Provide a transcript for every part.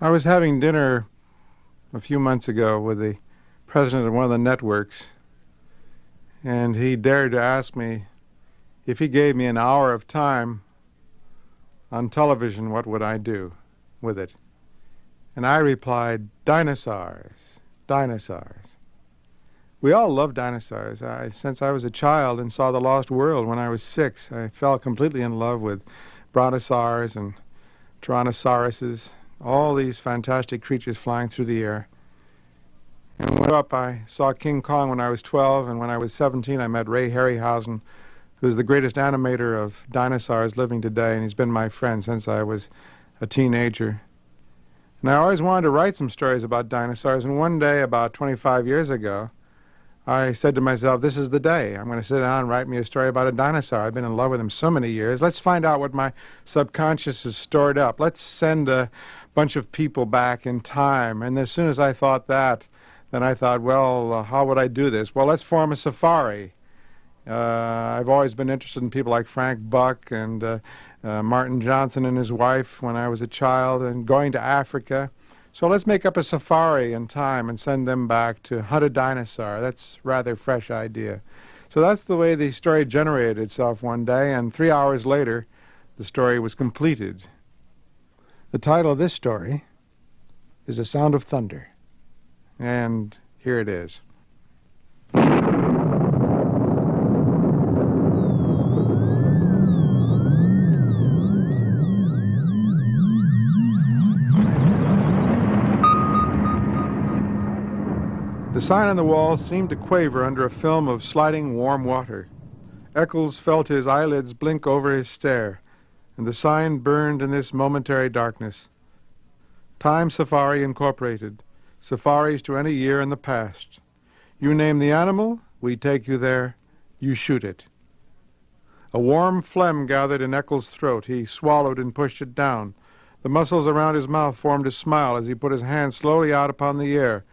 I was having dinner a few months ago with the president of one of the networks, and he dared to ask me if he gave me an hour of time on television, what would I do with it? And I replied, dinosaurs, dinosaurs. We all love dinosaurs. Since I was a child and saw The Lost World when I was 6, I fell completely in love with brontosaurs and tyrannosauruses, all these fantastic creatures flying through the air. And when I grew up, I saw King Kong when I was 12, and when I was 17, I met Ray Harryhausen, who's the greatest animator of dinosaurs living today, and he's been my friend since I was a teenager. And I always wanted to write some stories about dinosaurs, and one day, about 25 years ago, I said to myself, this is the day. I'm going to sit down and write me a story about a dinosaur. I've been in love with him so many years. Let's find out what my subconscious has stored up. Let's send a bunch of people back in time. And as soon as I thought that, then I thought, well, how would I do this? Well, let's form a safari. I've always been interested in people like Frank Buck and Martin Johnson and his wife when I was a child, and going to Africa. So let's make up a safari in time and send them back to hunt a dinosaur. That's a rather fresh idea. So that's the way the story generated itself one day, and 3 hours later, the story was completed. The title of this story is The Sound of Thunder. And here it is. The sign on the wall seemed to quaver under a film of sliding warm water. Eccles felt his eyelids blink over his stare, and the sign burned in this momentary darkness. Time Safari Incorporated. Safaris to any year in the past. You name the animal, we take you there, you shoot it. A warm phlegm gathered in Eccles' throat. He swallowed and pushed it down. The muscles around his mouth formed a smile as he put his hand slowly out upon the air,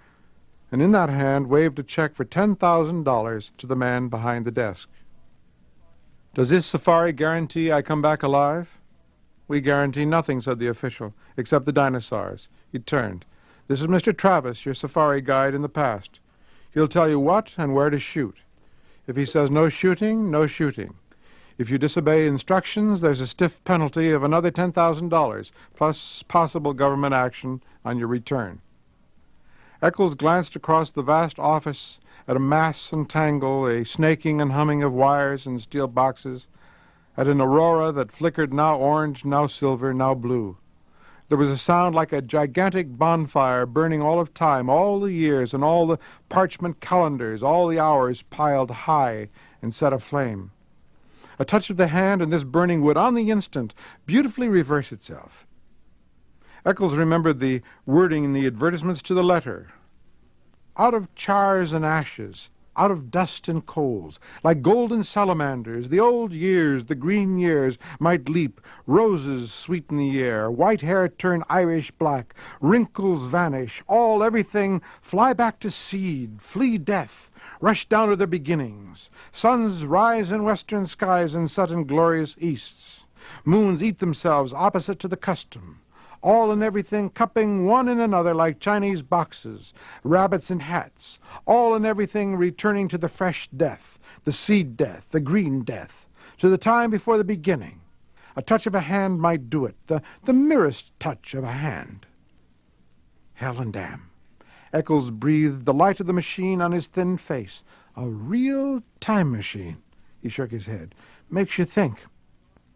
and in that hand waved a check for $10,000 to the man behind the desk. Does this safari guarantee I come back alive? We guarantee nothing, said the official, except the dinosaurs. He turned. This is Mr. Travis, your safari guide in the past. He'll tell you what and where to shoot. If he says no shooting, no shooting. If you disobey instructions, there's a stiff penalty of another $10,000, plus possible government action on your return. Eccles glanced across the vast office at a mass and tangle, a snaking and humming of wires and steel boxes, at an aurora that flickered now orange, now silver, now blue. There was a sound like a gigantic bonfire burning all of time, all the years and all the parchment calendars, all the hours piled high and set aflame. A touch of the hand and this burning would, on the instant, beautifully reverse itself. Eccles remembered the wording in the advertisements to the letter. Out of chars and ashes, out of dust and coals, like golden salamanders, the old years, the green years, might leap, roses sweeten the air, white hair turn Irish black, wrinkles vanish, everything fly back to seed, flee death, rush down to their beginnings. Suns rise in western skies and set in glorious easts. Moons eat themselves opposite to the custom. All and everything cupping one in another like Chinese boxes, rabbits in hats, all and everything returning to the fresh death, the seed death, the green death, to the time before the beginning. A touch of a hand might do it, the merest touch of a hand. Hell and damn. Eccles breathed the light of the machine on his thin face. A real time machine. He shook his head. Makes you think.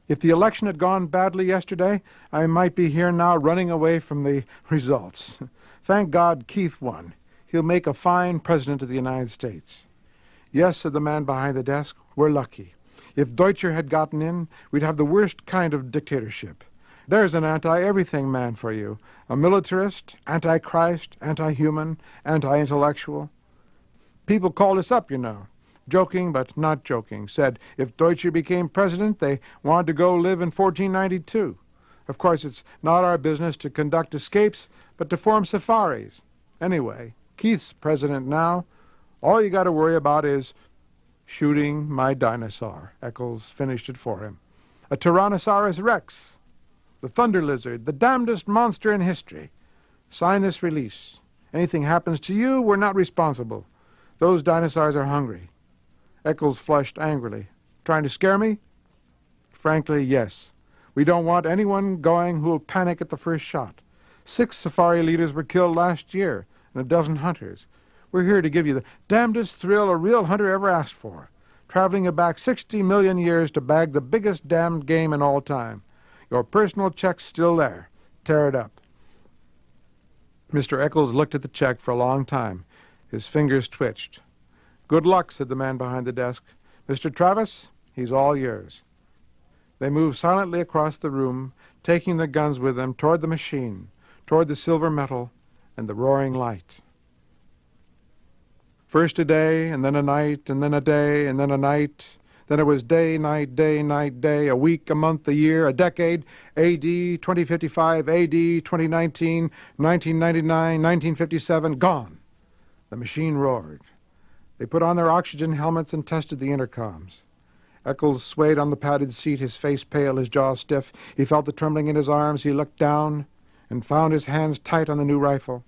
If the election had gone badly yesterday, I might be here now running away from the results. Thank God Keith won. He'll make a fine president of the United States. Yes, said the man behind the desk, we're lucky. If Deutscher had gotten in, we'd have the worst kind of dictatorship. There's an anti-everything man for you. A militarist, anti-Christ, anti-human, anti-intellectual. People called us up, you know. Joking but not joking, said if Deutscher became president, they wanted to go live in 1492. Of course, it's not our business to conduct escapes, but to form safaris. Anyway, Keith's president now. All you got to worry about is shooting my dinosaur. Eccles finished it for him. A Tyrannosaurus rex, the thunder lizard, the damnedest monster in history. Sign this release. Anything happens to you, we're not responsible. Those dinosaurs are hungry." Eccles flushed angrily. "Trying to scare me?" "Frankly, yes. We don't want anyone going who'll panic at the first shot. 6 safari leaders were killed last year, and a dozen hunters. We're here to give you the damnedest thrill a real hunter ever asked for, traveling back 60 million years to bag the biggest damned game in all time. Your personal check's still there. Tear it up." Mr. Eccles looked at the check for a long time. His fingers twitched. "Good luck," said the man behind the desk. "Mr. Travis, he's all yours." They moved silently across the room, taking the guns with them toward the machine, toward the silver metal and the roaring light. First a day, and then a night, and then a day, and then a night. Then it was day, night, day, a week, a month, a year, a decade, A.D. 2055, A.D. 2019, 1999, 1957, gone. The machine roared. They put on their oxygen helmets and tested the intercoms. Eccles swayed on the padded seat, his face pale, his jaw stiff. He felt the trembling in his arms. He looked down and found his hands tight on the new rifle.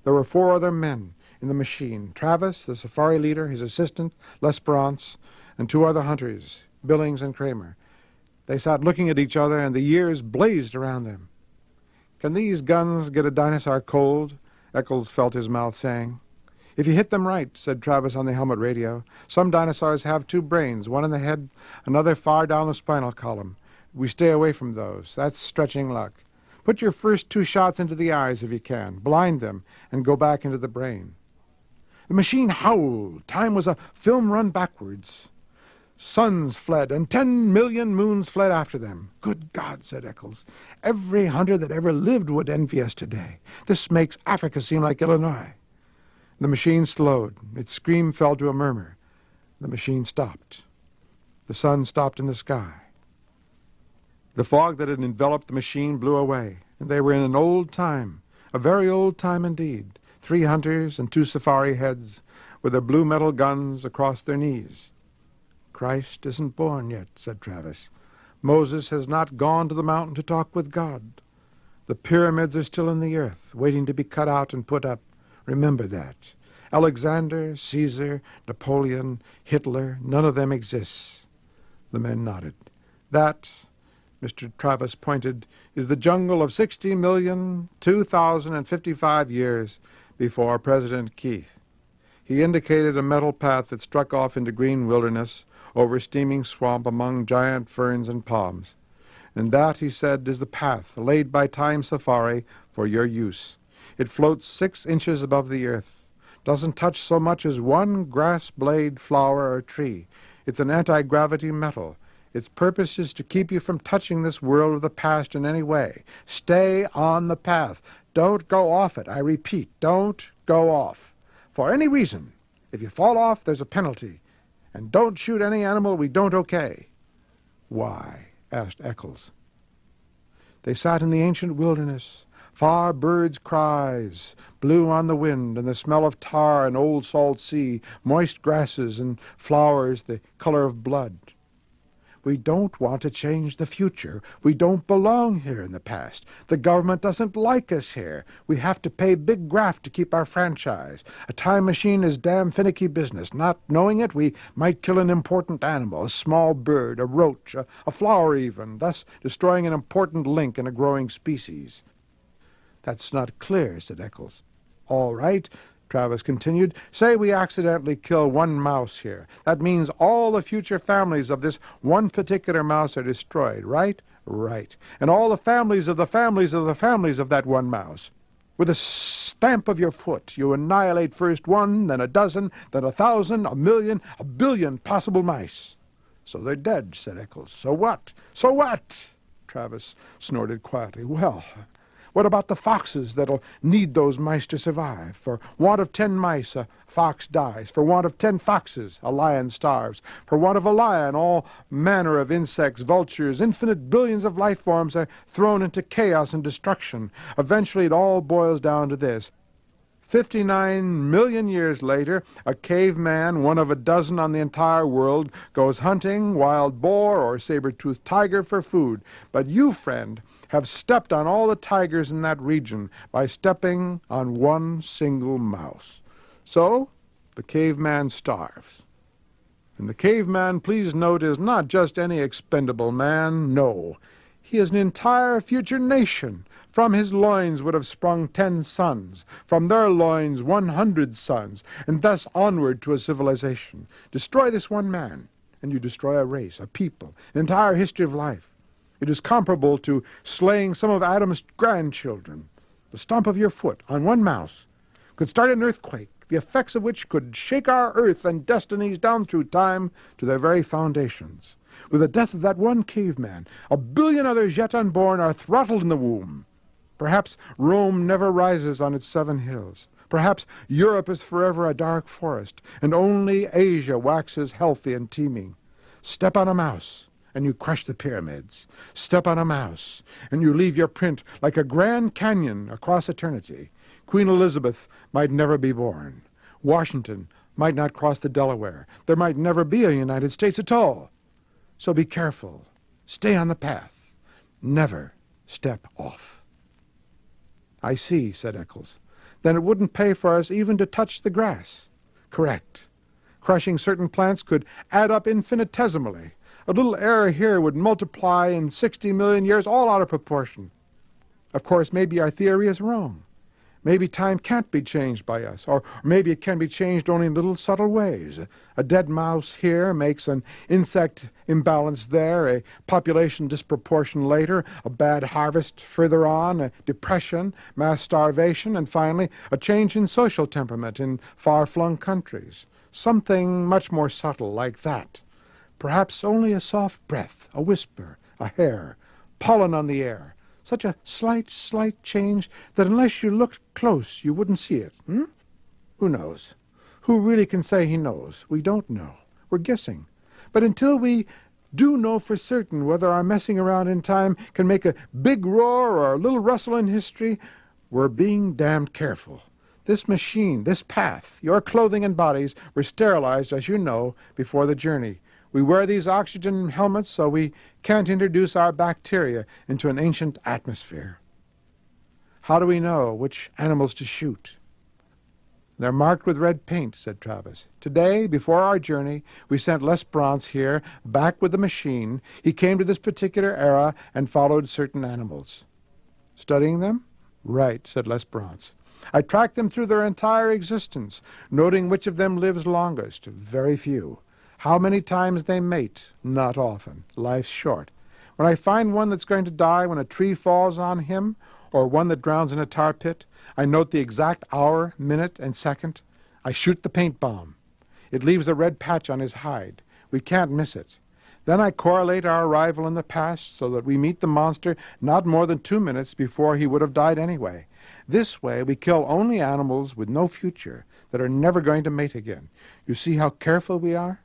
There were 4 other men in the machine: Travis, the safari leader, his assistant, L'Esperance, and 2 other hunters, Billings and Kramer. They sat looking at each other, and the years blazed around them. "Can these guns get a dinosaur cold?" Eccles felt his mouth saying. "If you hit them right," said Travis on the helmet radio. "Some dinosaurs have 2 brains, one in the head, another far down the spinal column. We stay away from those. That's stretching luck. Put your first 2 shots into the eyes if you can. Blind them and go back into the brain." The machine howled. Time was a film run backwards. Suns fled, and 10 million moons fled after them. "Good God," said Eccles. "Every hunter that ever lived would envy us today. This makes Africa seem like Illinois." The machine slowed. Its scream fell to a murmur. The machine stopped. The sun stopped in the sky. The fog that had enveloped the machine blew away, and they were in an old time, a very old time indeed. 3 hunters and 2 safari heads with their blue metal guns across their knees. "Christ isn't born yet," said Travis. "Moses has not gone to the mountain to talk with God. The pyramids are still in the earth, waiting to be cut out and put up. Remember that. Alexander, Caesar, Napoleon, Hitler, none of them exists." The men nodded. "That," Mr. Travis pointed, "is the jungle of 60,002,055 years before President Keith." He indicated a metal path that struck off into green wilderness, over steaming swamp among giant ferns and palms. "And that," he said, "is the path laid by Time Safari for your use. It floats 6 inches above the earth, doesn't touch so much as 1 grass blade, flower, or tree. It's an anti-gravity metal. Its purpose is to keep you from touching this world of the past in any way. Stay on the path. Don't go off it. I repeat, don't go off. For any reason. If you fall off, there's a penalty. And don't shoot any animal we don't okay." "Why?" asked Eccles. They sat in the ancient wilderness. Far birds' cries blew on the wind, and the smell of tar and old salt sea, moist grasses and flowers the color of blood. "We don't want to change the future. We don't belong here in the past. The government doesn't like us here. We have to pay big graft to keep our franchise. A time machine is damn finicky business. Not knowing it, we might kill an important animal, a small bird, a roach, a flower even, thus destroying an important link in a growing species." "That's not clear," said Eccles. "All right," Travis continued. "Say we accidentally kill 1 mouse here. That means all the future families of this one particular mouse are destroyed, right? Right. And all the families of the families of the families of that 1 mouse. With a stamp of your foot, you annihilate first 1, then a dozen, then 1,000, 1,000,000, 1,000,000,000 possible mice." "So they're dead," said Eccles. "So what? So what?" Travis snorted quietly. "Well, what about the foxes that'll need those mice to survive? For want of 10 mice, a fox dies. For want of 10 foxes, a lion starves. For want of a lion, all manner of insects, vultures, infinite billions of life forms are thrown into chaos and destruction. Eventually it all boils down to this. 59 million years later, a caveman, one of a dozen on the entire world, goes hunting wild boar or saber-toothed tiger for food. But you, friend, have stepped on all the tigers in that region by stepping on one single mouse. So, the caveman starves. And the caveman, please note, is not just any expendable man, no. He is an entire future nation. From his loins would have sprung 10 sons, from their loins 100 sons, and thus onward to a civilization. Destroy this one man, and you destroy a race, a people, an entire history of life. It is comparable to slaying some of Adam's grandchildren. The stomp of your foot on one mouse could start an earthquake, the effects of which could shake our earth and destinies down through time to their very foundations. With the death of that one caveman, 1 billion others yet unborn are throttled in the womb. Perhaps Rome never rises on its 7 hills. Perhaps Europe is forever a dark forest, and only Asia waxes healthy and teeming. Step on a mouse, and you crush the pyramids. Step on a mouse, and you leave your print like a Grand Canyon across eternity. Queen Elizabeth might never be born. Washington might not cross the Delaware. There might never be a United States at all. So be careful. Stay on the path. Never step off. I see, said Eccles. Then it wouldn't pay for us even to touch the grass. Correct. Crushing certain plants could add up infinitesimally. A little error here would multiply in 60 million years, all out of proportion. Of course, maybe our theory is wrong. Maybe time can't be changed by us, or maybe it can be changed only in little subtle ways. A dead mouse here makes an insect imbalance there, a population disproportion later, a bad harvest further on, a depression, mass starvation, and finally a change in social temperament in far-flung countries. Something much more subtle like that. Perhaps only a soft breath, a whisper, a hair, pollen on the air. Such a slight change that unless you looked close, you wouldn't see it. Who knows? Who really can say he knows? We don't know. We're guessing. But until we do know for certain whether our messing around in time can make a big roar or a little rustle in history, we're being damned careful. This machine, this path, your clothing and bodies were sterilized, as you know, before the journey. We wear these oxygen helmets so we can't introduce our bacteria into an ancient atmosphere. How do we know which animals to shoot? They're marked with red paint, said Travis. Today, before our journey, we sent Lesperance here, back with the machine. He came to this particular era and followed certain animals. Studying them? Right, said Lesperance. I tracked them through their entire existence, noting which of them lives longest. Very few. How many times they mate? Not often. Life's short. When I find one that's going to die when a tree falls on him, or one that drowns in a tar pit, I note the exact hour, minute, and second. I shoot the paint bomb. It leaves a red patch on his hide. We can't miss it. Then I correlate our arrival in the past so that we meet the monster not more than 2 minutes before he would have died anyway. This way we kill only animals with no future, that are never going to mate again. You see how careful we are?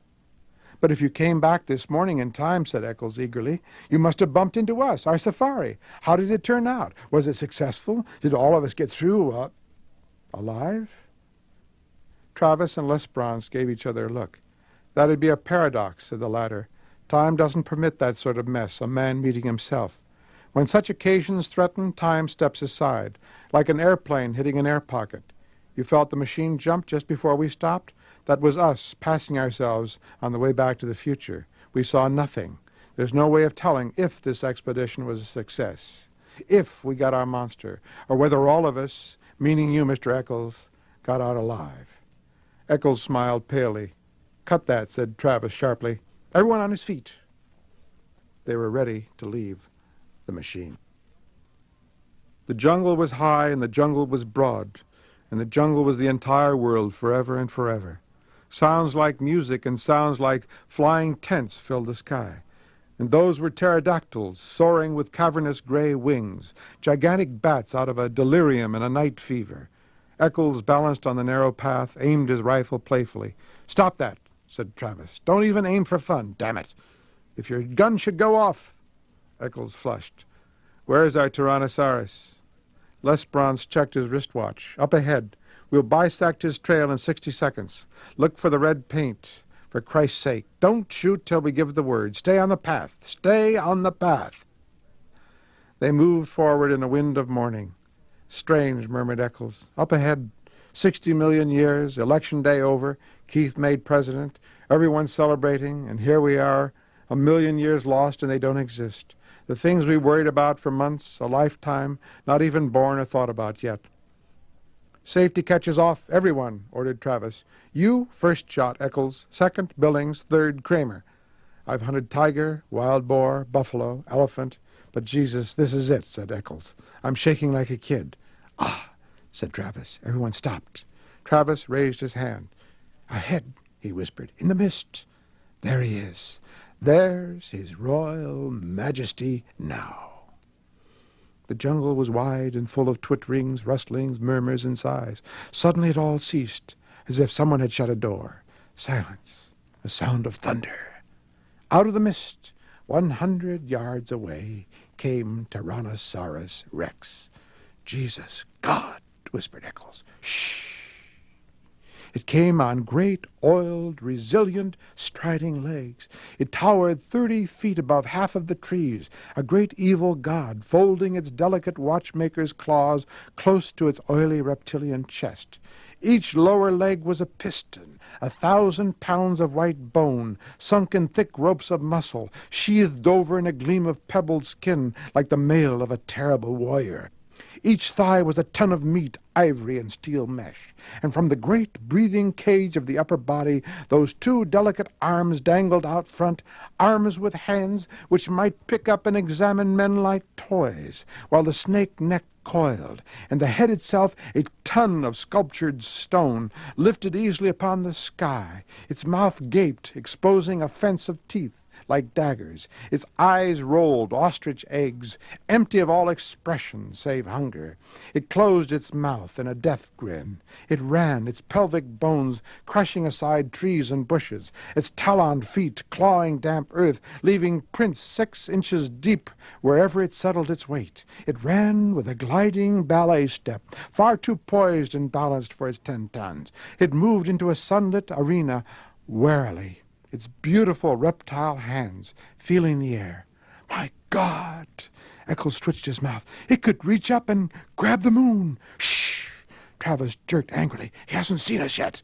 But if you came back this morning in time, said Eccles eagerly, you must have bumped into us, our safari. How did it turn out? Was it successful? Did all of us get through alive? Travis and Lesperance gave each other a look. That'd be a paradox, said the latter. Time doesn't permit that sort of mess, a man meeting himself. When such occasions threaten, time steps aside, like an airplane hitting an air pocket. You felt the machine jump just before we stopped? That was us passing ourselves on the way back to the future. We saw nothing. There's no way of telling if this expedition was a success, if we got our monster, or whether all of us, meaning you, Mr. Eccles, got out alive. Eccles smiled palely. Cut that, said Travis sharply. Everyone on his feet. They were ready to leave the machine. The jungle was high and the jungle was broad, and the jungle was the entire world forever and forever. Sounds like music and sounds like flying tents filled the sky. And those were pterodactyls soaring with cavernous gray wings, gigantic bats out of a delirium and a night fever. Eccles balanced on the narrow path, aimed his rifle playfully. Stop that, said Travis. Don't even aim for fun, damn it. If your gun should go off. Eccles flushed. Where's our Tyrannosaurus? Lesperance checked his wristwatch. Up ahead. We'll bisect his trail in 60 seconds. Look for the red paint. For Christ's sake, don't shoot till we give the word. Stay on the path. Stay on the path. They moved forward in a wind of morning. Strange, murmured Eccles. Up ahead, 60 million years, election day over, Keith made president, everyone celebrating, and here we are, a million years lost and they don't exist. The things we worried about for months, a lifetime, not even born or thought about yet. Safety catches off, everyone, ordered Travis. You, first shot, Eccles. Second, Billings. Third, Kramer. I've hunted tiger, wild boar, buffalo, elephant. But Jesus, this is it, said Eccles. I'm shaking like a kid. Ah, said Travis. Everyone stopped. Travis raised his hand. Ahead, he whispered, in the mist. There he is. There's his royal majesty now. The jungle was wide and full of twitterings, rustlings, murmurs, and sighs. Suddenly it all ceased, as if someone had shut a door. Silence, a sound of thunder. Out of the mist, 100 yards away, came Tyrannosaurus Rex. Jesus, God, whispered Eccles. Shh. It came on great, oiled, resilient, striding legs. It towered 30 feet above half of the trees, a great evil god folding its delicate watchmaker's claws close to its oily reptilian chest. Each lower leg was a piston, 1,000 pounds of white bone, sunk in thick ropes of muscle, sheathed over in a gleam of pebbled skin like the mail of a terrible warrior. Each thigh was a ton of meat, ivory and steel mesh, and from the great breathing cage of the upper body those two delicate arms dangled out front, arms with hands which might pick up and examine men like toys, while the snake neck coiled, and the head itself, a ton of sculptured stone, lifted easily upon the sky, its mouth gaped, exposing a fence of teeth like daggers, its eyes rolled, ostrich eggs, empty of all expression save hunger. It closed its mouth in a death grin. It ran, its pelvic bones crushing aside trees and bushes, its taloned feet clawing damp earth, leaving prints 6 inches deep wherever it settled its weight. It ran with a gliding ballet step, far too poised and balanced for its 10 tons. It moved into a sunlit arena warily, its beautiful reptile hands feeling the air. My God! Eccles twitched his mouth. It could reach up and grab the moon. Shh! Travis jerked angrily. He hasn't seen us yet.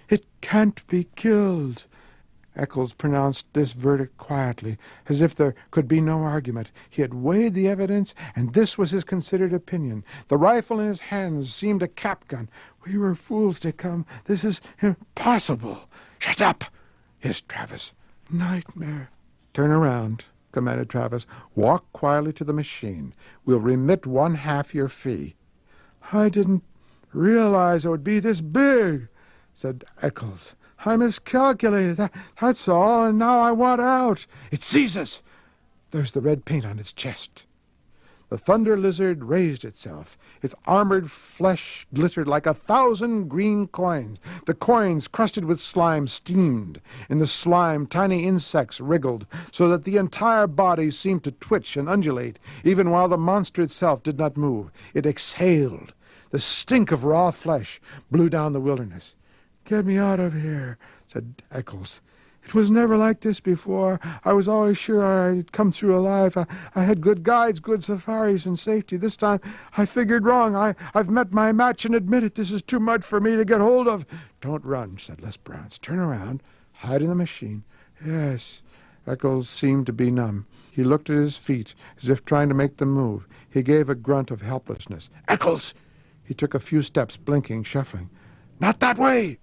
It can't be killed. Eccles pronounced this verdict quietly, as if there could be no argument. He had weighed the evidence, and this was his considered opinion. The rifle in his hands seemed a cap gun. We were fools to come. This is impossible. Shut up! Hissed Travis. Nightmare. Turn around, commanded Travis. Walk quietly to the machine. We'll remit 1/2 your fee. I didn't realize it would be this big, said Eccles. I miscalculated. That's all, and now I want out. It sees us. There's the red paint on its chest. The thunder lizard raised itself. Its armored flesh glittered like 1,000 green coins. The coins, crusted with slime, steamed. In the slime, tiny insects wriggled, so that the entire body seemed to twitch and undulate, even while the monster itself did not move. It exhaled. The stink of raw flesh blew down the wilderness. Get me out of here, said Eccles. It was never like this before. I was always sure I'd come through alive. I had good guides, good safaris, and safety. This time I figured wrong. I've met my match and admit it. This is too much for me to get hold of. Don't run, said Les Browns. Turn around. Hide in the machine. Yes. Eccles seemed to be numb. He looked at his feet, as if trying to make them move. He gave a grunt of helplessness. Eccles! He took a few steps, blinking, shuffling. Not that way!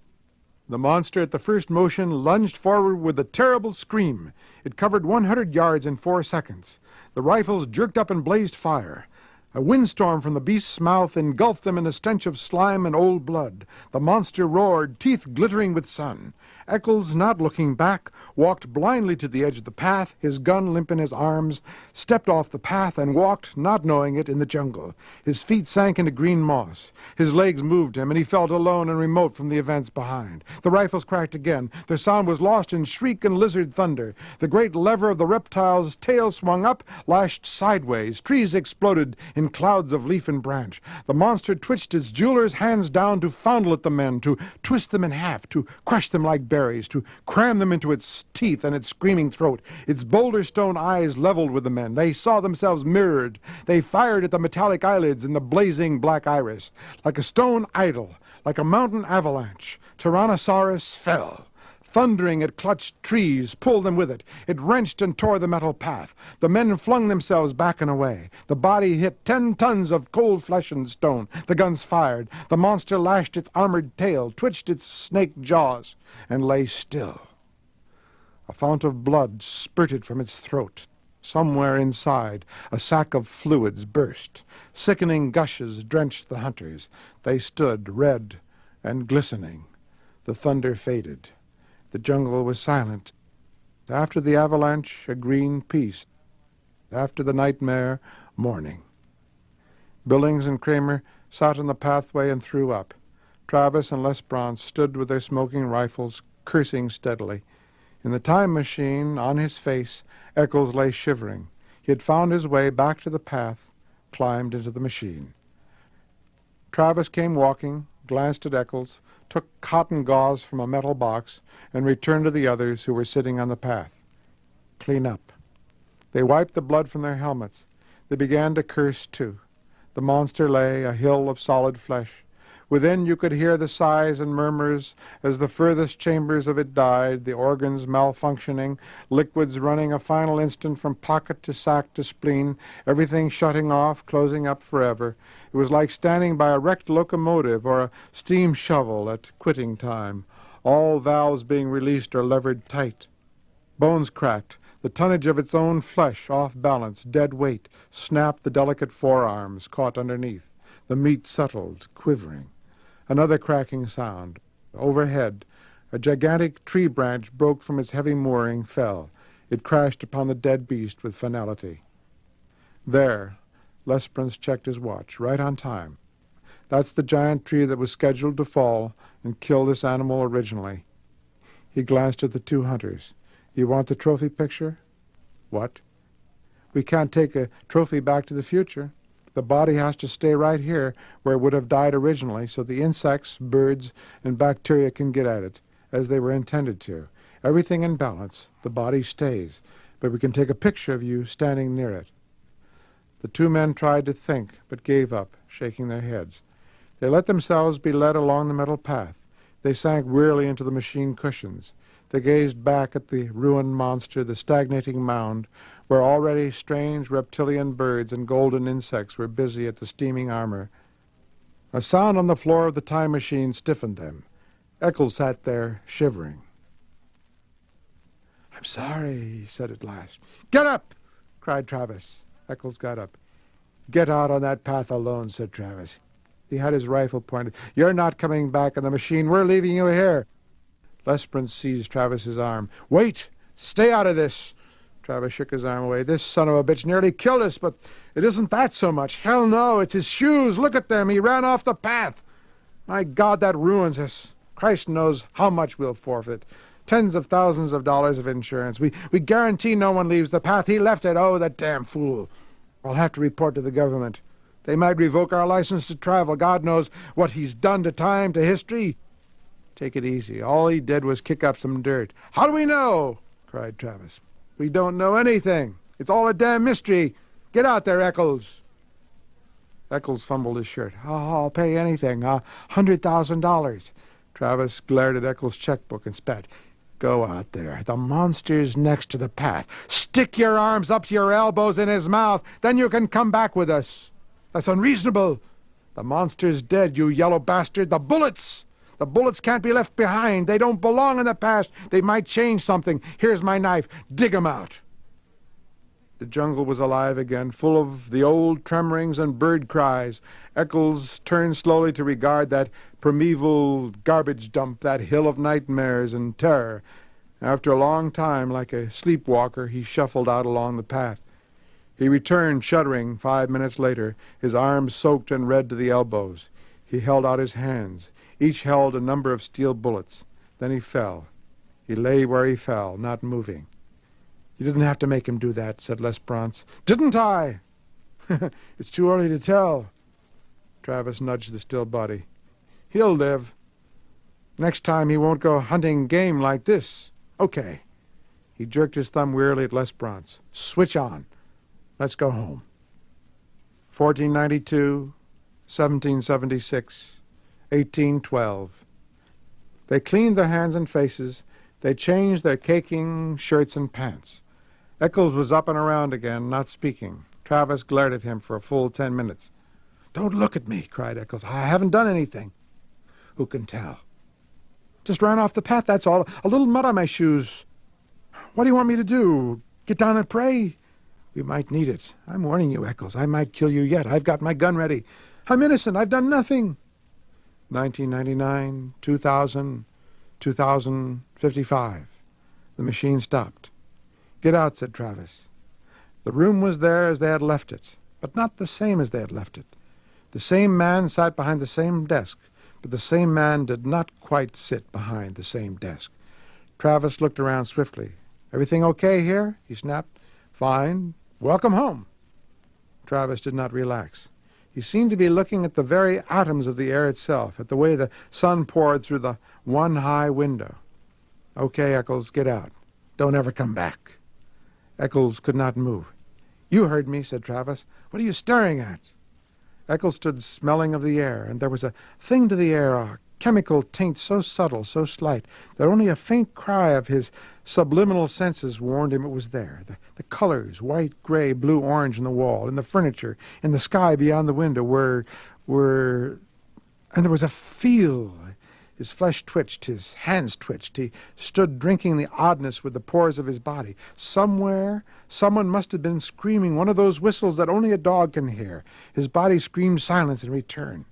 The monster at the first motion lunged forward with a terrible scream. It covered 100 yards in 4 seconds. The rifles jerked up and blazed fire. A windstorm from the beast's mouth engulfed them in a stench of slime and old blood. The monster roared, teeth glittering with sun. Eccles, not looking back, walked blindly to the edge of the path, his gun limp in his arms, stepped off the path and walked, not knowing it, in the jungle. His feet sank into green moss. His legs moved him, and he felt alone and remote from the events behind. The rifles cracked again. Their sound was lost in shriek and lizard thunder. The great lever of the reptile's tail swung up, lashed sideways. Trees exploded in clouds of leaf and branch. The monster twitched its jeweler's hands down to fondle at the men, to twist them in half, to crush them like berries, to cram them into its teeth and its screaming throat. Its boulder stone eyes leveled with the men. They saw themselves mirrored. They fired at the metallic eyelids in the blazing black iris. Like a stone idol, like a mountain avalanche, Tyrannosaurus fell. Thundering, it clutched trees, pulled them with it. It wrenched and tore the metal path. The men flung themselves back and away. The body hit 10 tons of cold flesh and stone. The guns fired. The monster lashed its armored tail, twitched its snake jaws, and lay still. A fount of blood spurted from its throat. Somewhere inside, a sack of fluids burst. Sickening gushes drenched the hunters. They stood, red and glistening. The thunder faded. The jungle was silent. After the avalanche, a green peace. After the nightmare, morning. Billings and Kramer sat on the pathway and threw up. Travis and Lesbranche stood with their smoking rifles, cursing steadily. In the time machine, on his face, Eccles lay shivering. He had found his way back to the path, climbed into the machine. Travis came walking, glanced at Eccles, took cotton gauze from a metal box, and returned to the others who were sitting on the path. Clean up. They wiped the blood from their helmets. They began to curse, too. The monster lay, a hill of solid flesh. Within you could hear the sighs and murmurs as the furthest chambers of it died, the organs malfunctioning, liquids running a final instant from pocket to sac to spleen, everything shutting off, closing up forever. It was like standing by a wrecked locomotive or a steam shovel at quitting time, all valves being released or levered tight. Bones cracked, the tonnage of its own flesh off balance, dead weight, snapped the delicate forearms caught underneath. The meat settled, quivering. Another cracking sound. Overhead, a gigantic tree branch broke from its heavy mooring, fell. It crashed upon the dead beast with finality. There, Lesbranche checked his watch, right on time. That's the giant tree that was scheduled to fall and kill this animal originally. He glanced at the 2 hunters. You want the trophy picture? What? We can't take a trophy back to the future. The body has to stay right here where it would have died originally so the insects, birds, and bacteria can get at it, as they were intended to. Everything in balance. The body stays. But we can take a picture of you standing near it. The 2 men tried to think, but gave up, shaking their heads. They let themselves be led along the metal path. They sank wearily into the machine cushions. They gazed back at the ruined monster, the stagnating mound, where already strange reptilian birds and golden insects were busy at the steaming armor. A sound on the floor of the time machine stiffened them. Eccles sat there, shivering. "I'm sorry," he said at last. "Get up!" cried Travis. Eccles got up. "Get out on that path alone," said Travis. He had his rifle pointed. "You're not coming back in the machine. We're leaving you here." Lesbranche seized Travis's arm. "Wait! Stay out of this!" Travis shook his arm away. "This son of a bitch nearly killed us, but it isn't that so much. Hell no, it's his shoes. Look at them. He ran off the path. My God, that ruins us. Christ knows how much we'll forfeit. Tens of thousands of dollars of insurance. We guarantee no one leaves the path. He left it. Oh, that damn fool. I'll have to report to the government. They might revoke our license to travel. God knows what he's done to time, to history." "Take it easy. All he did was kick up some dirt." "How do we know?" cried Travis. "We don't know anything. It's all a damn mystery. Get out there, Eccles." Eccles fumbled his shirt. "I'll pay anything. $100,000. Travis glared at Eccles' checkbook and spat. "Go out there. The monster's next to the path. Stick your arms up to your elbows in his mouth. Then you can come back with us." "That's unreasonable." "The monster's dead, you yellow bastard. The bullets! The bullets can't be left behind. They don't belong in the past. They might change something. Here's my knife. Dig 'em out." The jungle was alive again, full of the old tremorings and bird cries. Eccles turned slowly to regard that primeval garbage dump, that hill of nightmares and terror. After a long time, like a sleepwalker, he shuffled out along the path. He returned, shuddering, 5 minutes later, his arms soaked and red to the elbows. He held out his hands. Each held a number of steel bullets. Then he fell. He lay where he fell, not moving. "You didn't have to make him do that," said Lesperance. "Didn't I?" "It's too early to tell." Travis nudged the still body. "He'll live. Next time he won't go hunting game like this. Okay." He jerked his thumb wearily at Lesperance. "Switch on. Let's go home." 1492, 1776, 1812. They cleaned their hands and faces. They changed their caking shirts and pants. Eccles was up and around again, not speaking. Travis glared at him for a full 10 minutes. "Don't look at me," cried Eccles. "I haven't done anything." "Who can tell?" "Just ran off the path, that's all. A little mud on my shoes. What do you want me to do? Get down and pray?" "We might need it. I'm warning you, Eccles. I might kill you yet. I've got my gun ready. I'm innocent. I've done nothing." 1999, 2000, 2055. The machine stopped. "Get out," said Travis. The room was there as they had left it, but not the same as they had left it. The same man sat behind the same desk, but the same man did not quite sit behind the same desk. Travis looked around swiftly. "Everything okay here?" he snapped. "Fine. Welcome home." Travis did not relax. He seemed to be looking at the very atoms of the air itself, at the way the sun poured through the one high window. "Okay, Eccles, get out. Don't ever come back." Eccles could not move. "You heard me," said Travis. "What are you staring at?" Eccles stood smelling of the air, and there was a thing to the air, a chemical taint so subtle, so slight, that only a faint cry of his subliminal senses warned him it was there. The colors, white, gray, blue, orange in the wall, in the furniture, in the sky beyond the window were... And there was a feel. His flesh twitched, his hands twitched. He stood drinking the oddness with the pores of his body. Somewhere, someone must have been screaming one of those whistles that only a dog can hear. His body screamed silence in return.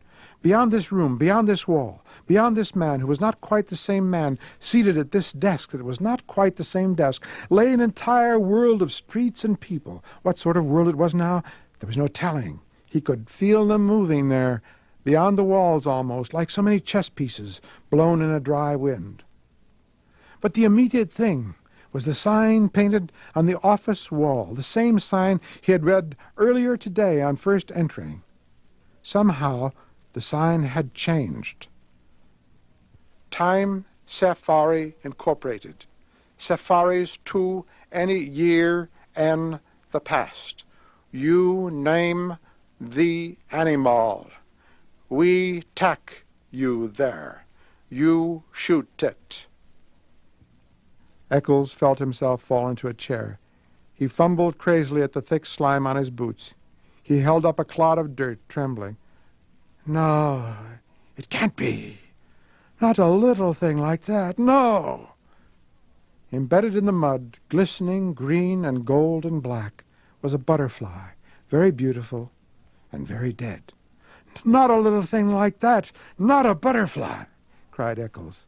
Beyond this room, beyond this wall, beyond this man who was not quite the same man, seated at this desk that was not quite the same desk, lay an entire world of streets and people. What sort of world it was now, there was no telling. He could feel them moving there, beyond the walls almost, like so many chess pieces blown in a dry wind. But the immediate thing was the sign painted on the office wall, the same sign he had read earlier today on first entering. Somehow the sign had changed. Time Safari Incorporated. Safaris to any year in the past. You name the animal. We tack you there. You shoot it. Eccles felt himself fall into a chair. He fumbled crazily at the thick slime on his boots. He held up a clod of dirt, trembling. "No, it can't be. Not a little thing like that. No!" Embedded in the mud, glistening green and gold and black, was a butterfly, very beautiful and very dead. "Not a little thing like that. Not a butterfly!" cried Eccles.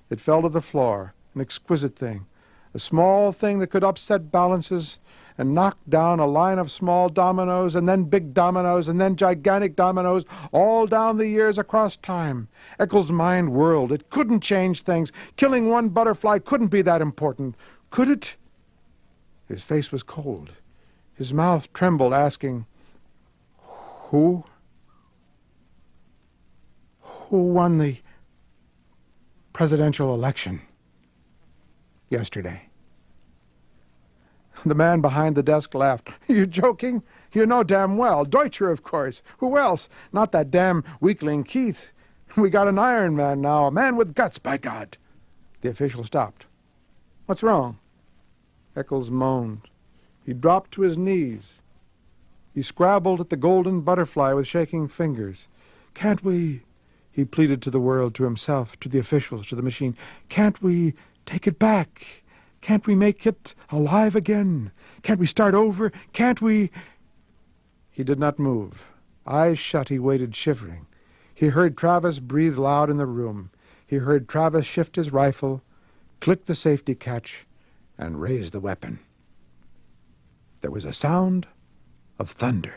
It fell to the floor, an exquisite thing, a small thing that could upset balances and knock down a line of small dominoes, and then big dominoes, and then gigantic dominoes, all down the years across time. Eccles' mind whirled. It couldn't change things. Killing one butterfly couldn't be that important. Could it? His face was cold. His mouth trembled, asking, Who won the presidential election yesterday?" The man behind the desk laughed. "You joking? You know damn well. Deutscher, of course. Who else? Not that damn weakling Keith. We got an Iron Man now, a man with guts, by God." The official stopped. "What's wrong?" Eccles moaned. He dropped to his knees. He scrabbled at the golden butterfly with shaking fingers. "Can't we," he pleaded to the world, to himself, to the officials, to the machine, "can't we take it back? Can't we make it alive again? Can't we start over? Can't we—" He did not move. Eyes shut, he waited, shivering. He heard Travis breathe loud in the room. He heard Travis shift his rifle, click the safety catch, and raise the weapon. There was a sound of thunder.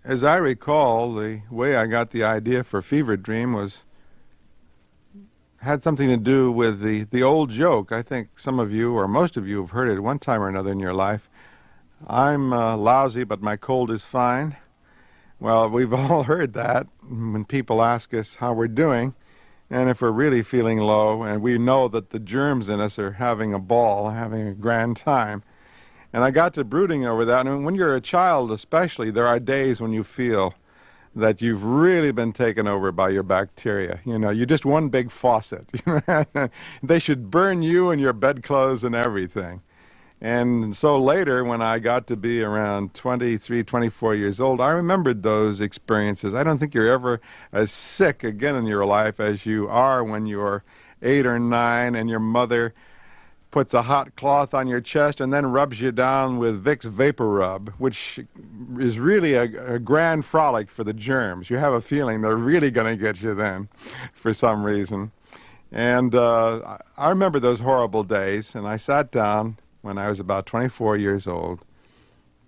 As I recall, the way I got the idea for Fever Dream had something to do with the old joke. I think some of you, or most of you, have heard it one time or another in your life. I'm lousy, but my cold is fine. Well, we've all heard that when people ask us how we're doing, and if we're really feeling low, and we know that the germs in us are having a ball, having a grand time. And I got to brooding over that. And when you're a child especially, there are days when you feel that you've really been taken over by your bacteria. You know, you're just one big faucet. They should burn you and your bedclothes and everything. And so later, when I got to be around 23, 24 years old, I remembered those experiences. I don't think you're ever as sick again in your life as you are when you're 8 or 9 and your mother puts a hot cloth on your chest and then rubs you down with Vicks Vapor Rub, which is really a grand frolic for the germs. You have a feeling they're really going to get you then for some reason. And I remember those horrible days, and I sat down when I was about 24 years old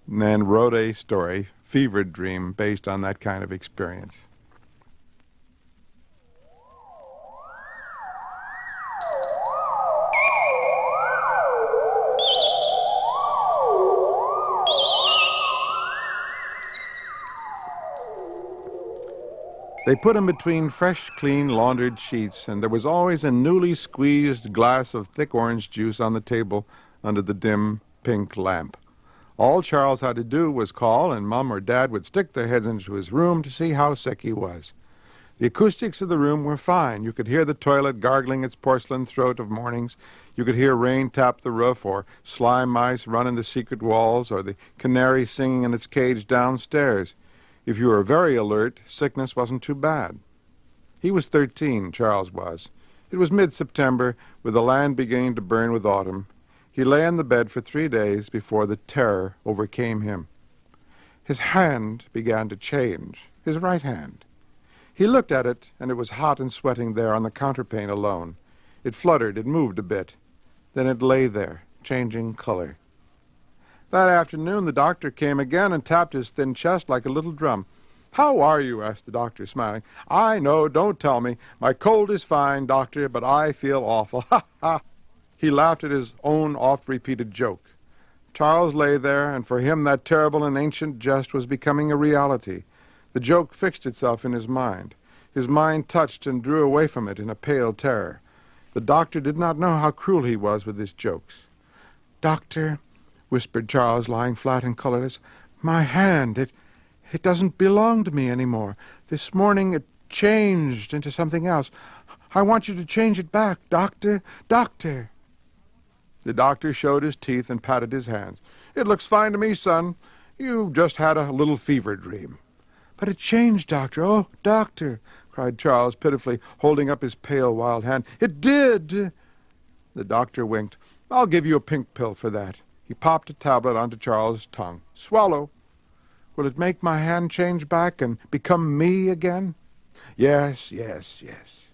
and then wrote a story, Fever Dream, based on that kind of experience. They put him between fresh, clean, laundered sheets, and there was always a newly squeezed glass of thick orange juice on the table under the dim pink lamp. All Charles had to do was call, and Mom or Dad would stick their heads into his room to see how sick he was. The acoustics of the room were fine. You could hear the toilet gargling its porcelain throat of mornings. You could hear rain tap the roof, or slime mice run in the secret walls, or the canary singing in its cage downstairs. If you were very alert, sickness wasn't too bad. He was 13, Charles was. It was mid-September, with the land beginning to burn with autumn. He lay in the bed for 3 days before the terror overcame him. His hand began to change, his right hand. He looked at it, and it was hot and sweating there on the counterpane alone. It fluttered, it moved a bit. Then it lay there, changing color. That afternoon the doctor came again and tapped his thin chest like a little drum. "How are you?" asked the doctor, smiling. "I know, don't tell me. My cold is fine, doctor, but I feel awful. Ha, ha." He laughed at his own oft-repeated joke. Charles lay there, and for him that terrible and ancient jest was becoming a reality. The joke fixed itself in his mind. His mind touched and drew away from it in a pale terror. The doctor did not know how cruel he was with his jokes. "Doctor," whispered Charles, lying flat and colorless, "my hand, it doesn't belong to me anymore. This morning it changed into something else. I want you to change it back, doctor, doctor." The doctor showed his teeth and patted his hands. "It looks fine to me, son. You just had a little fever dream." "But it changed, doctor. Oh, doctor," cried Charles pitifully, holding up his pale, wild hand. "It did." The doctor winked. "I'll give you a pink pill for that." He popped a tablet onto Charles' tongue. "Swallow." "Will it make my hand change back and become me again?" "Yes, yes, yes."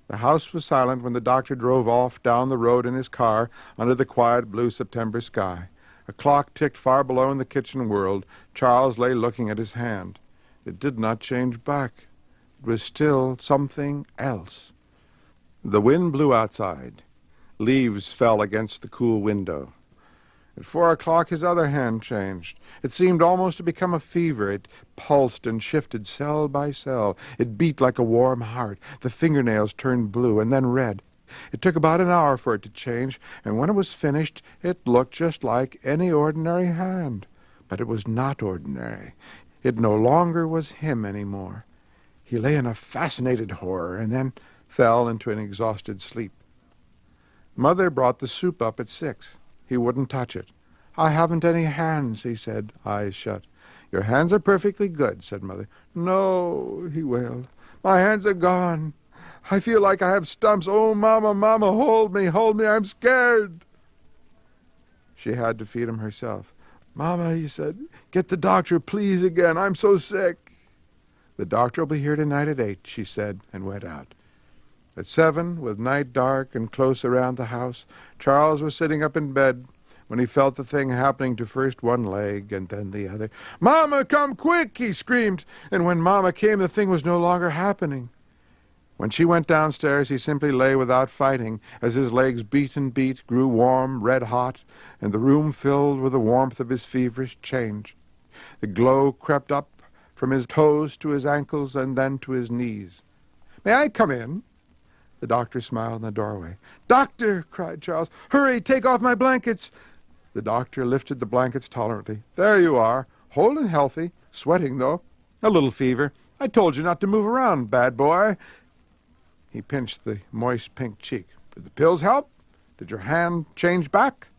The house was silent when the doctor drove off down the road in his car under the quiet blue September sky. A clock ticked far below in the kitchen world. Charles lay looking at his hand. It did not change back. It was still something else. The wind blew outside. Leaves fell against the cool window. At 4 o'clock his other hand changed. It seemed almost to become a fever. It pulsed and shifted cell by cell. It beat like a warm heart. The fingernails turned blue and then red. It took about an hour for it to change, and when it was finished, it looked just like any ordinary hand. But it was not ordinary. It no longer was him any more. He lay in a fascinated horror and then fell into an exhausted sleep. Mother brought the soup up at 6. He wouldn't touch it. "I haven't any hands," he said, eyes shut. "Your hands are perfectly good," said Mother. "No," he wailed. "My hands are gone. I feel like I have stumps. Oh, Mama, Mama, hold me, I'm scared." She had to feed him herself. "Mama," he said, "get the doctor, please, again. I'm so sick." "The doctor will be here tonight at 8, she said, and went out. At 7, with night dark and close around the house, Charles was sitting up in bed when he felt the thing happening to first one leg and then the other. "Mama, come quick!" he screamed, and when Mama came, the thing was no longer happening. When she went downstairs, he simply lay without fighting, as his legs beat and beat, grew warm, red-hot, and the room filled with the warmth of his feverish change. The glow crept up from his toes to his ankles and then to his knees. "May I come in?" The doctor smiled in the doorway. "Doctor!" cried Charles. "Hurry, take off my blankets!" The doctor lifted the blankets tolerantly. "There you are, whole and healthy, sweating, though. A little fever. I told you not to move around, bad boy." He pinched the moist pink cheek. "Did the pills help? Did your hand change back?"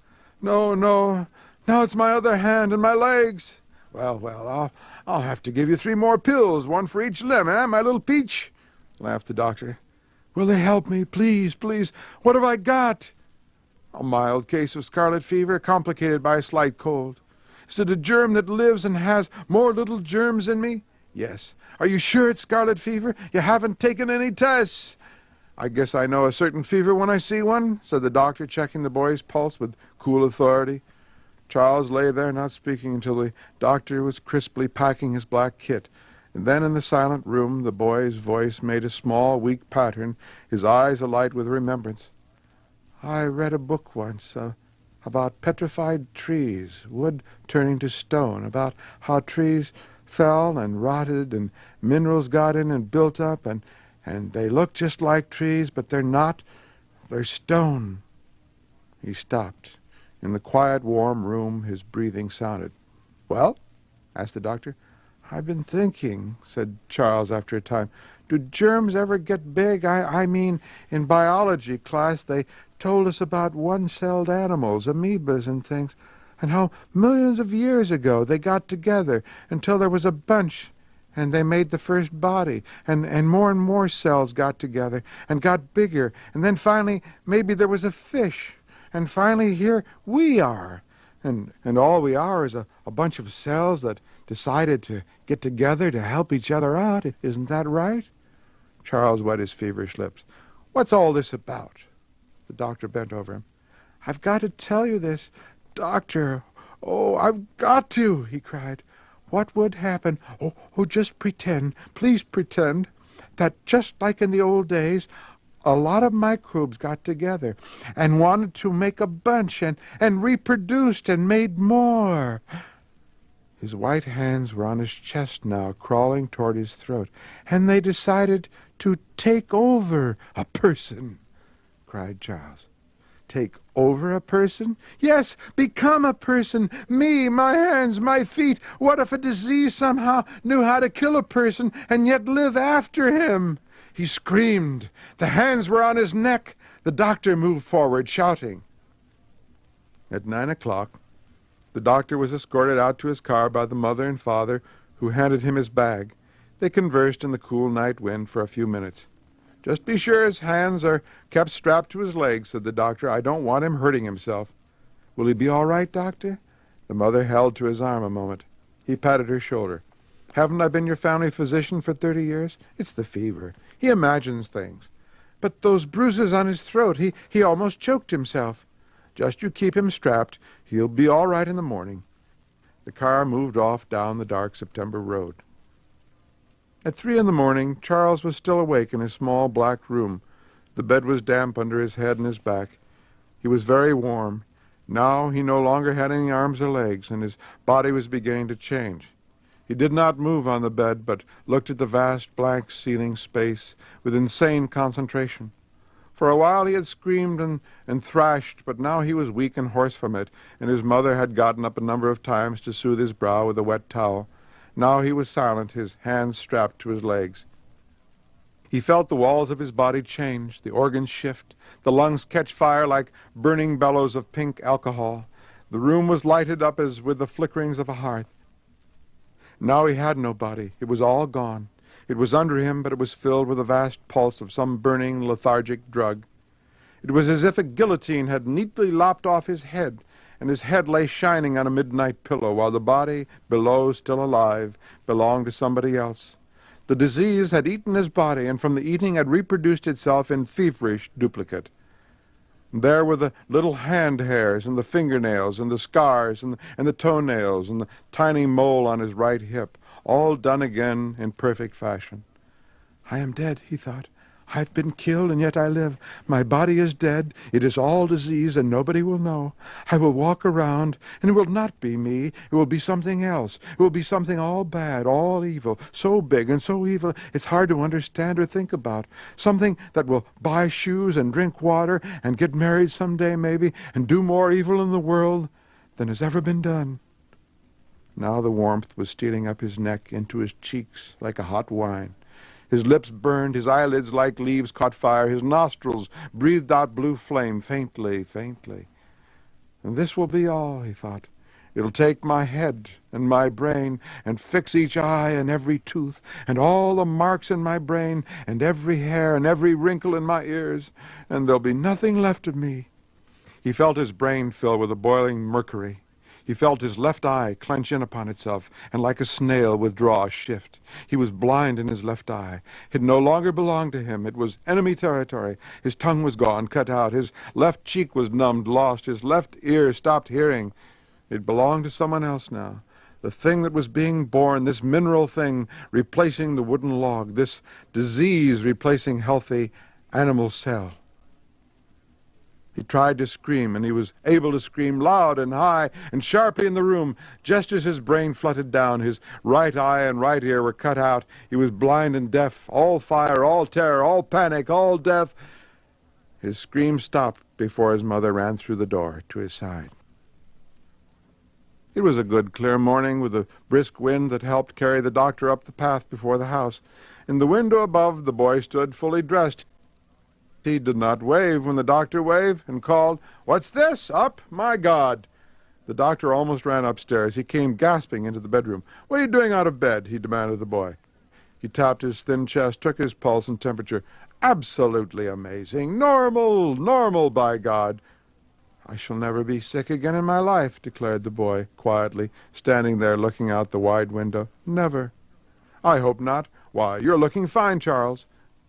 No, now it's my other hand and my legs." Well, I'll have to give you 3 more pills, 1 for each limb, my little peach?" laughed the doctor. "Will they help me? Please, please. What have I got?" "A mild case of scarlet fever, complicated by a slight cold." "Is it a germ that lives and has more little germs in me?" "Yes." "Are you sure it's scarlet fever? You haven't taken any tests?" "I guess I know a certain fever when I see one," said the doctor, checking the boy's pulse with cool authority. Charles lay there, not speaking, until the doctor was crisply packing his black kit. And then in the silent room the boy's voice made a small, weak pattern, his eyes alight with remembrance. "I read a book once about petrified trees, wood turning to stone, about how trees fell and rotted and minerals got in and built up, and they look just like trees, but they're not. They're stone." He stopped. In the quiet, warm room his breathing sounded. "Well?" asked the doctor. "I've been thinking," said Charles after a time. "Do germs ever get big? I mean, in biology class they told us about one-celled animals, amoebas and things, and how millions of years ago they got together until there was a bunch, and they made the first body, and more cells got together and got bigger, and then finally maybe there was a fish, and finally here we are, and all we are is a bunch of cells that decided to get together to help each other out. Isn't that right?" Charles wet his feverish lips. "What's all this about?" The doctor bent over him. "I've got to tell you this, doctor. Oh, I've got to," he cried. "What would happen? Oh, just pretend, please pretend, that just like in the old days, a lot of microbes got together and wanted to make a bunch and reproduced and made more." His white hands were on his chest now, crawling toward his throat. "And they decided to take over a person," cried Charles. "Take over a person?" "Yes, become a person. Me, my hands, my feet. What if a disease somehow knew how to kill a person and yet live after him?" He screamed. The hands were on his neck. The doctor moved forward, shouting. At 9 o'clock, the doctor was escorted out to his car by the mother and father, who handed him his bag. They conversed in the cool night wind for a few minutes. "Just be sure his hands are kept strapped to his legs," said the doctor. "I don't want him hurting himself." "Will he be all right, doctor?" The mother held to his arm a moment. He patted her shoulder. "Haven't I been your family physician for 30 years? It's the fever. He imagines things. But those bruises on his throat, he almost choked himself. Just you keep him strapped. He'll be all right in the morning." The car moved off down the dark September road. At 3 in the morning, Charles was still awake in his small black room. The bed was damp under his head and his back. He was very warm. Now he no longer had any arms or legs, and his body was beginning to change. He did not move on the bed, but looked at the vast blank ceiling space with insane concentration. For a while he had screamed and thrashed, but now he was weak and hoarse from it, and his mother had gotten up a number of times to soothe his brow with a wet towel. Now he was silent, his hands strapped to his legs. He felt the walls of his body change, the organs shift, the lungs catch fire like burning bellows of pink alcohol. The room was lighted up as with the flickerings of a hearth. Now he had no body. It was all gone. It was under him, but it was filled with a vast pulse of some burning, lethargic drug. It was as if a guillotine had neatly lopped off his head, and his head lay shining on a midnight pillow, while the body, below, still alive, belonged to somebody else. The disease had eaten his body, and from the eating had reproduced itself in feverish duplicate. There were the little hand hairs, and the fingernails, and the scars, and the toenails, and the tiny mole on his right hip, all done again in perfect fashion. "I am dead," he thought. "I've been killed, and yet I live. My body is dead. It is all disease, and nobody will know. I will walk around, and it will not be me. It will be something else. It will be something all bad, all evil, so big and so evil it's hard to understand or think about. Something that will buy shoes and drink water and get married someday, maybe, and do more evil in the world than has ever been done." Now the warmth was stealing up his neck into his cheeks like a hot wine. His lips burned, his eyelids like leaves caught fire, his nostrils breathed out blue flame faintly, faintly. "And this will be all," he thought. "It'll take my head and my brain and fix each eye and every tooth and all the marks in my brain and every hair and every wrinkle in my ears, and there'll be nothing left of me." He felt his brain fill with a boiling mercury. He felt his left eye clench in upon itself, and like a snail withdraw, shift. He was blind in his left eye. It no longer belonged to him. It was enemy territory. His tongue was gone, cut out. His left cheek was numbed, lost. His left ear stopped hearing. It belonged to someone else now. The thing that was being born, this mineral thing replacing the wooden log, this disease replacing healthy animal cell. He tried to scream, and he was able to scream loud and high and sharply in the room. Just as his brain flooded down, his right eye and right ear were cut out. He was blind and deaf, all fire, all terror, all panic, all death. His scream stopped before his mother ran through the door to his side. It was a good, clear morning with a brisk wind that helped carry the doctor up the path before the house. In the window above, the boy stood fully dressed. He did not wave when the doctor waved and called, "What's this? Up? My God!" The doctor almost ran upstairs. He came gasping into the bedroom. "What are you doing out of bed?" he demanded of the boy. He tapped his thin chest, took his pulse and temperature. "Absolutely amazing. Normal, normal, by God." "I shall never be sick again in my life," declared the boy quietly, standing there looking out the wide window. "Never." "I hope not. Why, you're looking fine, Charles."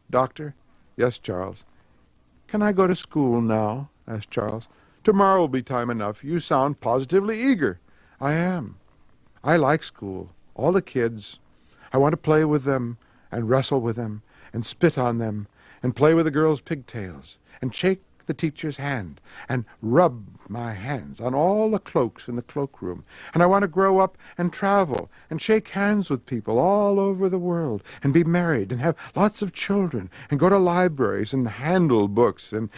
"Doctor?" "Yes, Charles." "Can I go to school now?" asked Charles. "Tomorrow will be time enough. You sound positively eager." "I am. I like school. All the kids. I want to play with them and wrestle with them and spit on them and play with the girls' pigtails and shake the teacher's hand and rub my hands on all the cloaks in the cloakroom. And I want to grow up and travel and shake hands with people all over the world and be married and have lots of children and go to libraries and handle books and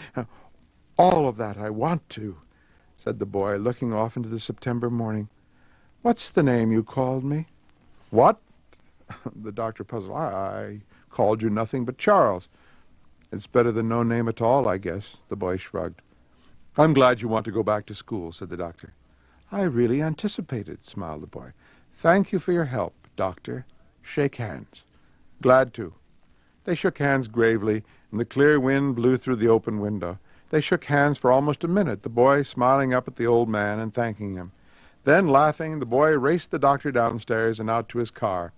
all of that I want to," said the boy, looking off into the September morning. "What's the name you called me?" "What?" The doctor puzzled. I called you nothing but Charles." "It's better than no name at all, I guess," the boy shrugged. "I'm glad you want to go back to school," said the doctor. "I really anticipate it," smiled the boy. "Thank you for your help, doctor. Shake hands." "Glad to." They shook hands gravely, and the clear wind blew through the open window. They shook hands for almost a minute, the boy smiling up at the old man and thanking him. Then, laughing, the boy raced the doctor downstairs and out to his car.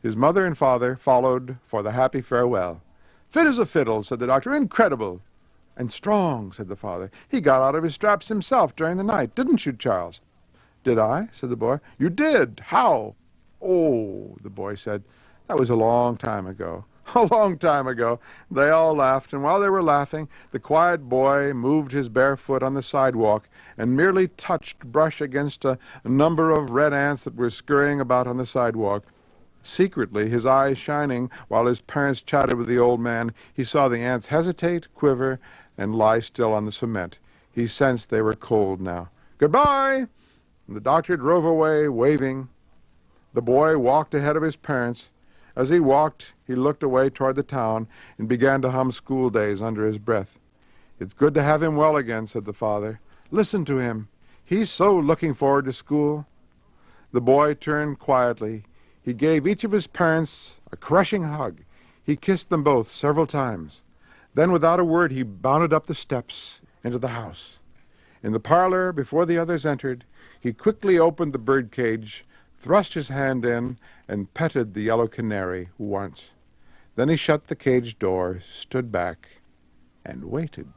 His mother and father followed for the happy farewell. "Fit as a fiddle," said the doctor. "Incredible." "And strong," said the father. "He got out of his straps himself during the night, didn't you, Charles?" "Did I?" said the boy. "You did. How?" "Oh," the boy said, "that was a long time ago." "A long time ago." They all laughed, and while they were laughing, the quiet boy moved his bare foot on the sidewalk and merely touched brush against a number of red ants that were scurrying about on the sidewalk. Secretly, his eyes shining, while his parents chatted with the old man, he saw the ants hesitate, quiver, and lie still on the cement. He sensed they were cold now. "Goodbye!" And the doctor drove away, waving. The boy walked ahead of his parents. As he walked, he looked away toward the town and began to hum school days under his breath. "It's good to have him well again," said the father. "Listen to him. He's so looking forward to school." The boy turned quietly. He gave each of his parents a crushing hug. He kissed them both several times. Then, without a word, he bounded up the steps into the house. In the parlor, before the others entered, he quickly opened the bird cage, thrust his hand in, and petted the yellow canary once. Then he shut the cage door, stood back, and waited.